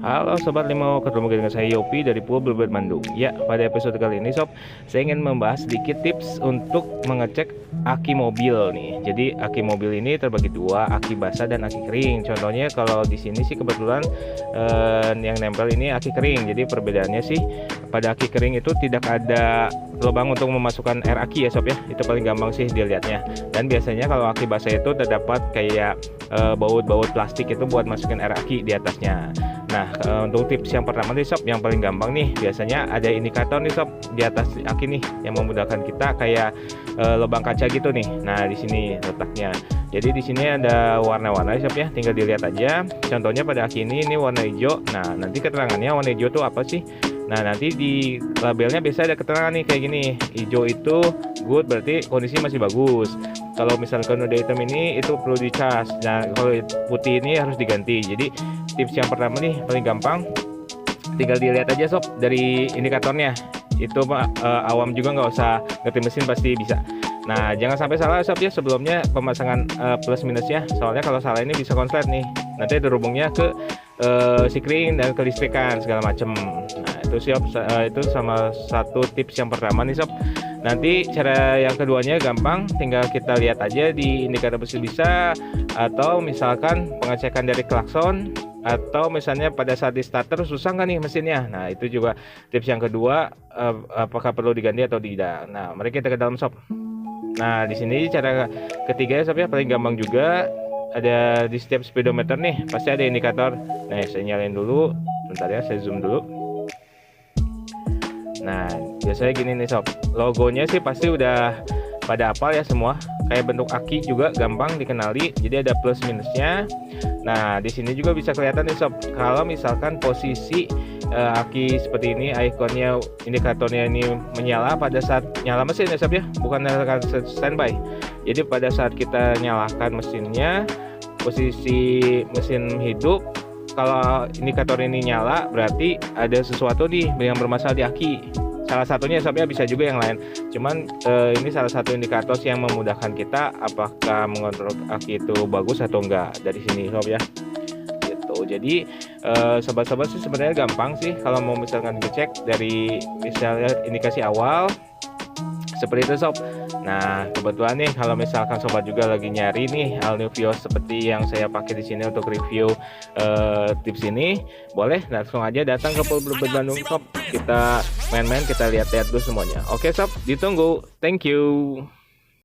Halo Sobat Limo, ketemu lagi dengan saya Yopi dari Pool Bluebird Bandung. Ya, pada episode kali ini Sob, saya ingin membahas sedikit tips untuk mengecek aki mobil nih. Jadi aki mobil ini terbagi dua, aki basah dan aki kering. Contohnya kalau di sini sih kebetulan yang nempel ini aki kering. Jadi perbedaannya sih pada aki kering itu tidak ada lubang untuk memasukkan air aki ya Sob ya. Itu paling gampang sih dilihatnya. Dan biasanya kalau aki basah itu terdapat kayak baut-baut plastik itu buat masukin air aki di atasnya. Nah, untuk tips yang pertama nih Sob, yang paling gampang nih, biasanya ada indikator nih Sob di atas aki nih yang memudahkan kita kayak lubang kaca gitu nih. Nah, di sini letaknya. Jadi di sini ada warna-warna Sob ya, tinggal dilihat aja. Contohnya pada aki ini warna hijau. Nah, nanti keterangannya warna hijau tuh apa sih? Nah, nanti di labelnya biasa ada keterangan nih kayak gini. Hijau itu good, berarti kondisi masih bagus. Kalau misalkan udah hitam ini itu perlu dicas. Nah, kalau putih ini harus diganti. Jadi tips yang pertama nih paling gampang, tinggal dilihat aja Sob dari indikatornya. Itu awam juga nggak usah ngerti mesin pasti bisa. Nah, jangan sampai salah Sob ya sebelumnya pemasangan plus minusnya. Soalnya kalau salah ini bisa konslet nih. Nanti ada hubungnya ke sikring dan kelistrikan segala macem. Nah, itu Sob, itu sama satu tips yang pertama nih Sob. Nanti cara yang keduanya gampang, tinggal kita lihat aja di indikator mesin bisa, atau misalkan pengecekan dari klakson, atau misalnya pada saat di starter susah nggak nih mesinnya. Nah, itu juga tips yang kedua, apakah perlu diganti atau tidak. Nah, mari kita ke dalam Sob. Nah, di sini cara ketiga ya Sob ya, paling gampang juga. Ada di setiap speedometer nih pasti ada indikator. Nah, saya nyalain dulu, bentar ya, saya zoom dulu. Nah, biasanya gini nih Sob, logonya sih pasti udah pada hafal ya semua. Kayak bentuk aki juga gampang dikenali, jadi ada plus minusnya. Nah, di sini juga bisa kelihatan nih Sob, kalau misalkan posisi aki seperti ini, ikonnya, indikatornya ini menyala pada saat nyala mesin ya Sob ya, bukan nyalakan standby. Jadi pada saat kita nyalakan mesinnya, posisi mesin hidup, kalau indikator ini nyala berarti ada sesuatu nih yang bermasalah di aki. Salah satunya Sob ya, bisa juga yang lain. Cuman ini salah satu indikator yang memudahkan kita apakah mengontrol aki itu bagus atau enggak dari sini Sob ya. Gitu. Jadi sobat-sobat sih sebenarnya gampang sih kalau mau misalkan ngecek dari misalnya indikasi awal seperti itu Sob. Nah, kebetulan nih kalau misalkan sobat juga lagi nyari nih all new Vios seperti yang saya pakai di sini untuk review tips ini, boleh langsung aja datang ke Pool Bluebird Bandung Sob. Kita main-main, kita lihat-lihat dulu semuanya. Oke Sob, ditunggu. Thank you.